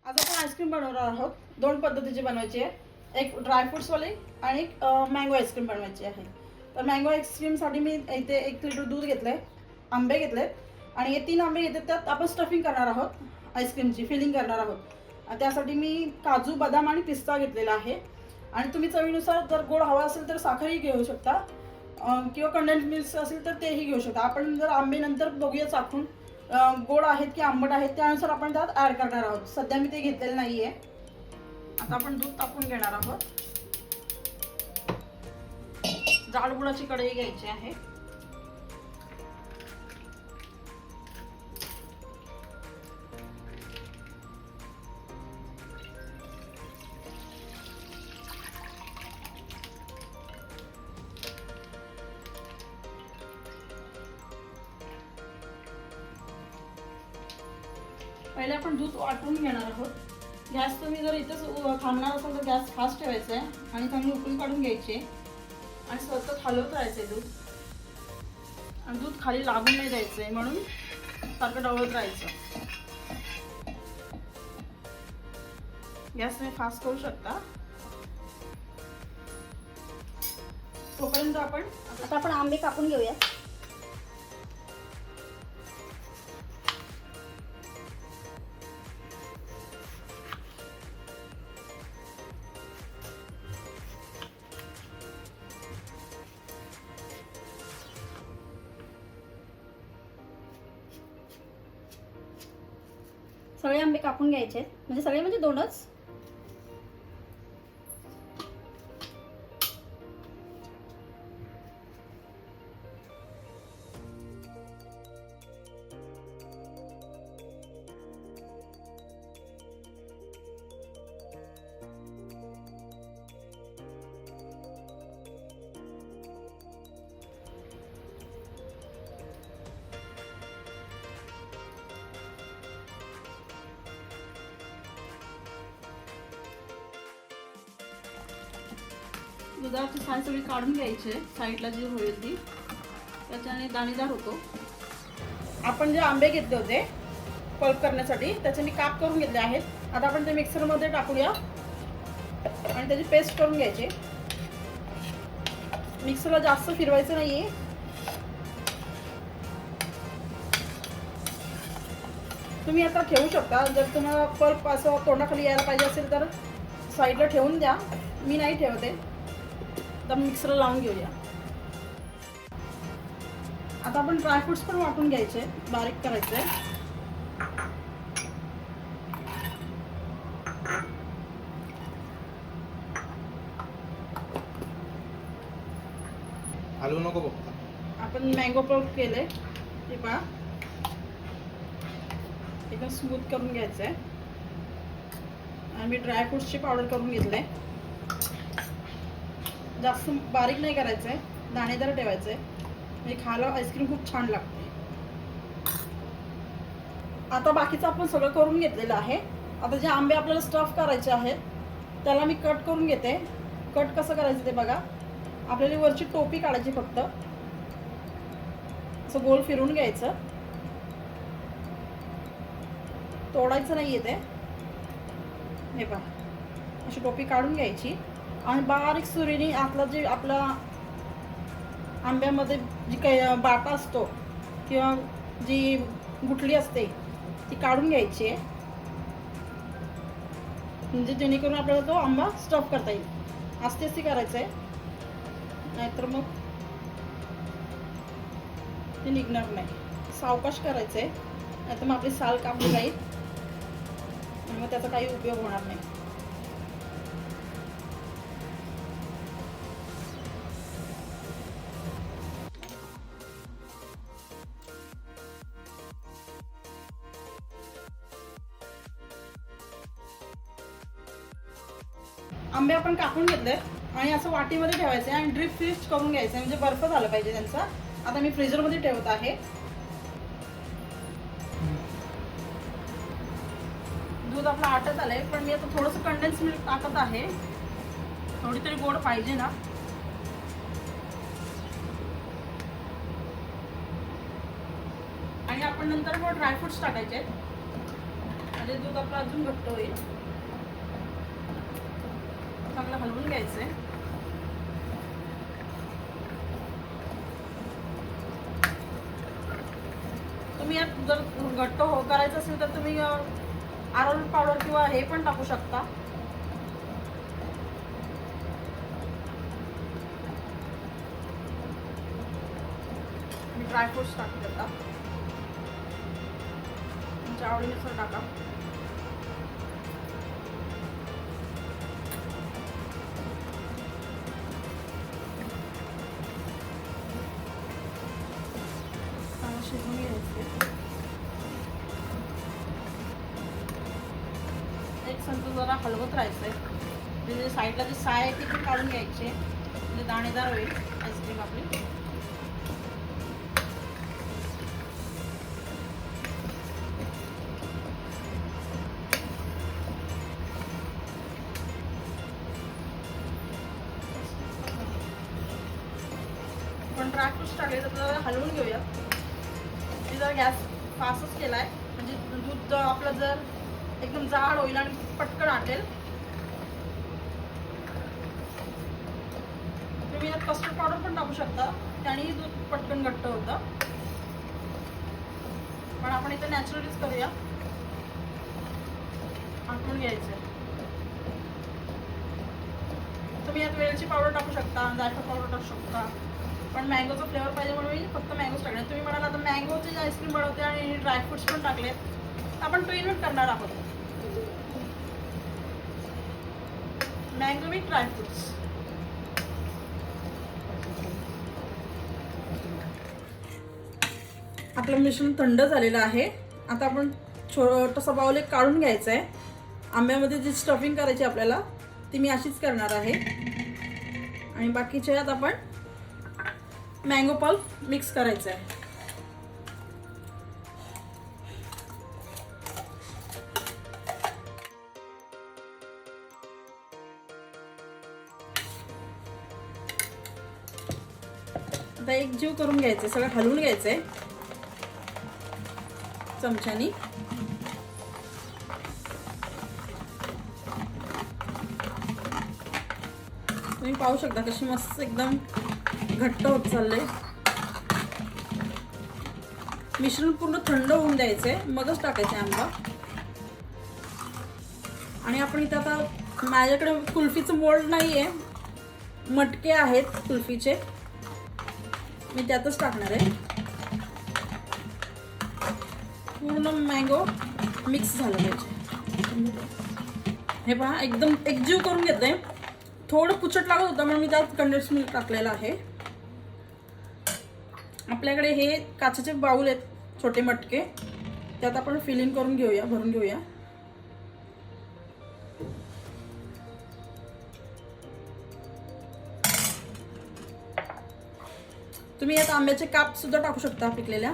आज आपण आईस्क्रीम बनवणार आहोत. दोन पद्धतीची बनवायची आहे. एक ड्रायफ्रुट्सवाली आणि एक मँगो आईस्क्रीम बनवायची आहे. तर मँगो आईस्क्रीमसाठी मी इथे 1 लिटर दूध घेतलं आहे, आंबे घेतलेत आणि हे 3 आंबे घेतले. त्यात आपण स्टफिंग करणार आहोत, आईस्क्रीमची फिलिंग करणार आहोत. त्यासाठी मी काजू, बदाम आणि पिस्ता घेतलेला आहे. आणि तुम्ही चवीनुसार जर गोड हवा असेल तर साखरही घेऊ शकता किंवा कंडेन्स मिल्क असेल तर तेही घेऊ शकता. आपण जर आंबे नंतर बघूया चाखून गोड आहेत की आंबट आहेत त्यानुसार आपण त्यात ॲड करणार आहोत. सध्या मी ते घेतलेलं नाही आहे. आता आपण दूध तापवून घेणार आहोत. जाड बुडाची कढई घ्यायची आहे. पहिले आपण दूध वाटून घेणार आहोत. गॅस तुम्ही जर इथेच थांबणार असाल तर गॅस फास्ट ठेवायचा आहे आणि चांगली उकळी काढून घ्यायची आणि सतत हलवत राहायचं आहे दूध. आणि दूध खाली लागून नाही द्यायचं आहे म्हणून सारखं ढवळत राहायचं. गॅस तुम्ही फास्ट करू शकता. तोपर्यंत आता आपण आंबे कापून घेऊया. सगळे आंबे कापून घ्यायचे, म्हणजे सगळे म्हणजे 2च. दुधाची साय सगळी काढून घ्यायची. साईडला जी होईल ती, त्याच्याने दाणेदार होतो. आपण जे आंबे घेतले होते पल्प करण्यासाठी त्याचे मी काप करून घेतले आहेत. आता आपण ते मिक्सरमध्ये टाकूया आणि त्याची पेस्ट करून घ्यायची. मिक्सरला जास्त फिरवायचं नाहीये. तुम्ही आता ठेवू शकता. जर तुम्हाला पल्प असं तोंडाखाली यायला पाहिजे असेल तर साईडला ठेवून द्या. मी नाही ठेवते. तर मिक्सरला लावून घेऊया. आता आपण ड्रायफ्रुट्स पण वाटून घ्यायचे, बारीक करायचे. हलवू नको बघता. आपण मँगो पल्प केले ते पहा, एकदम स्मूथ करून घ्यायचंय. आणि मी ड्रायफ्रुट्सची पावडर करून घेतले. जास्त बारीक नाही करायचंय, दाणेदार ठेवायचंय म्हणजे खायला आईस्क्रीम खूप छान लागते. आता बाकीचं आपण सगळं करून घेतलेलं आहे. आता जे आंबे आपल्याला स्टफ करायचे आहेत त्याला मी कट करून घेते. कट कसं करायचं ते बघा. आपल्याला वरची टोपी काढायची, फक्त असं गोल फिरून घ्यायचं, तोडायचं नाहीये ते. हे पहा, अशी टोपी काढून घ्यायची आणि बारीक सुरीने आतला जे आपला आंब्यामध्ये जी काही बाटा असतो किंवा जी गुठली असते ती काढून घ्यायची आहे, म्हणजे जेणेकरून आपल्याला तो आंबा स्टफ करता येईल. आस्ते आस्ते करायचं आहे, नाहीतर मग ते निघणार नाही. सावकाश करायचं आहे, नाहीतर मग आपली साल कापली जाईल आणि मग त्याचा काही उपयोग होणार नाही. आंबे आपण कापून घेतले आणि असं वाटीमध्ये ठेवायचे आणि ड्रीप फ्रीज करून घ्यायचं, म्हणजे बर्फ झाला पाहिजे त्यांचा. आता मी फ्रीजरमध्ये ठेवत आहे. दूध आपलं आटत आलंय, पण मी आता थोडंसं कंडेन्स मिल्क टाकत आहे. थोडी तरी गोड पाहिजे ना. आणि आपण नंतर मग ड्रायफ्रुट्स टाकायचे आहेत. म्हणजे दूध आपलं अजून घट्ट होईल. चांगलं हलवून घ्यायचंय. तुम्ही यात जर घट्ट करायचं असेल तर तुम्ही अरारोट पावडर किंवा हे पण टाकू शकता. मी ड्रायफ्रुट्स टाकते आता. तुमच्या आवडीनुसार टाका. शिजवून घ्यायचे. एक संतू जरा हलवत राहायचंय. म्हणजे साईडला जी साय आहे ती पण काढून घ्यायची, म्हणजे दाणेदार होईल आईस्क्रीम आपली. पण ड्रायफ्रुट्स टाकले तर जरा हलवून घेऊया. मी जर गॅस फास्टच केलाय, म्हणजे दूध आपलं जर एकदम जाड होईल आणि पटकन आटेल. तुम्ही यात कस्टर्ड पावडर पण टाकू शकता, त्यानेही दूध पटकन घट्ट होतं. पण आपण इथे नॅचरलीच करूया. आटून घ्यायचं. तुम्ही यात वेलची पावडर टाकू शकता, जायफळ पावडर टाकू शकता, पण मँगोचा फ्लेवर पाहिजे म्हणून मी फक्त मँगोच टाकले. तुम्ही म्हणाल आता मँगोचे आईस्क्रीम बनवते आणि ड्रायफ्रुट्स पण टाकलेत, आपण 2 in 1 करणार आहोत. Mango with dry fruits. आपलं मिश्रण थंड झालेलं आहे. आता आपण छोटासा बाउल एक काढून घ्यायचा आहे. आंब्यामध्ये जी स्टफिंग करायची आपल्याला ती मी अशीच करणार आहे. आणि बाकीच्या यात आपण मँगो पल्प मिक्स करायचं आहे. आता एक जीव करून घ्यायचं, सगळं हलवून घ्यायचंय चमच्यानी. तुम्ही पाहू शकता कशी मस्त एकदम घट्ट होत चाललंय. मिश्रण पूर्ण थंड होऊन द्यायचंय, मगच टाकायचं आंबा. आणि आपण इथं आता माझ्याकडे कुल्फीचं मोल्ड नाहीये, मटके आहेत कुल्फीचे, मी त्यातच टाकणार आहे. पूर्ण मँगो मिक्स झालं पाहिजे. हे पहा एकदम एकजीव करून घेते. थोडं पुचट लागत होतं म्हणून मी त्यात कंडेन्स मिल्क टाकलेलं आहे. आपल्याकडे हे काचेचे बाउल आहेत छोटे मटके, त्यात आपण फिलिंग करून घेऊया, भरून घेऊया. तुम्ही यात आंब्याचे काप सुद्धा टाकू शकता पिकलेल्या.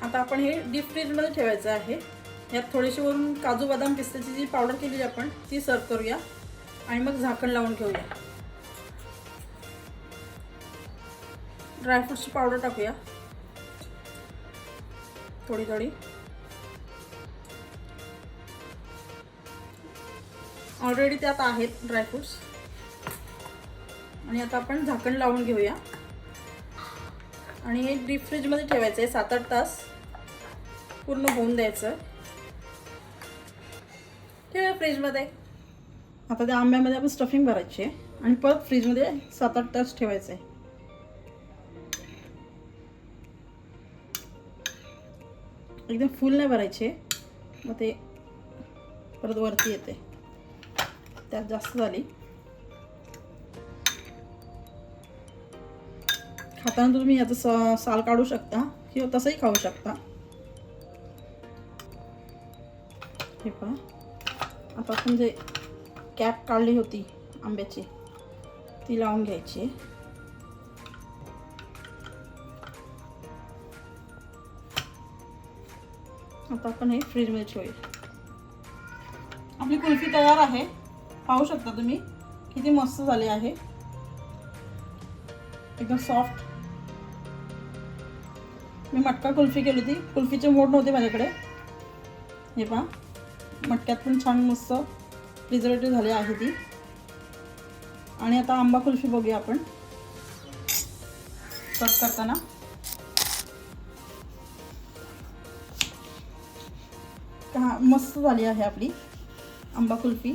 आता आपण हे डीप फ्रीजमध्ये ठेवायचं आहे. यात थोडीशी वरून काजू बदाम पिस्त्याची जी पावडर केलेली आपण ती सर्व करूया आणि मग झाकण लावून ठेवूया. ड्रायफ्रुट्सची पावडर टाकूया थोडी थोडी. ऑलरेडी त्यात आहेत ड्रायफ्रुट्स. आणि आता आपण झाकण लावून घेऊया आणि हे डीप फ्रीजमध्ये ठेवायचं आहे 7-8 तास. पूर्ण होऊन द्यायचं. ठेवा फ्रीजमध्ये. आता त्या आंब्यामध्ये आपण स्टफिंग भरायची आहे आणि परत फ्रीजमध्ये 7-8 तास ठेवायचं आहे. एकदम फुल नाही भरायचे, मग ते परत वरती येते. त्यात जास्त झाली. खाताना तुम्ही याचं साल काढू शकता किंवा तसंही खाऊ शकता. हे पहा आता आपण जे कॅप काढली होती आंब्याची ती लावून घ्यायची. आता आपण हे फ्रीजमध्ये ठेवूया. आपली कुल्फी तयार आहे. पाहू शकता तुम्ही किती मस्त झाली आहे, एकदम सॉफ्ट. मी मटका कुल्फी केली होती, कुल्फीचे मोड नव्हते माझ्याकडे. हे पहा, मटक्यात पण छान मस्त प्रिझर्वेटिव्ह झाली आहे ती. आणि आता आंबा कुल्फी बघूया आपण कट करताना. मस्त झाली आहे आपली आंबा कुल्फी.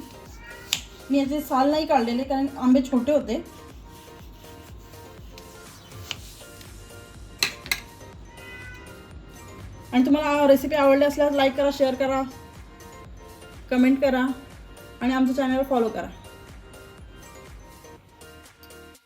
मी याचे साल नाही काढलेले कारण आंबे छोटे होते. आणि तुम्हाला रेसिपी आवडली असल्यास लाईक करा, शेअर करा, कमेंट करा आणि आमच्या चॅनलवर फॉलो करा.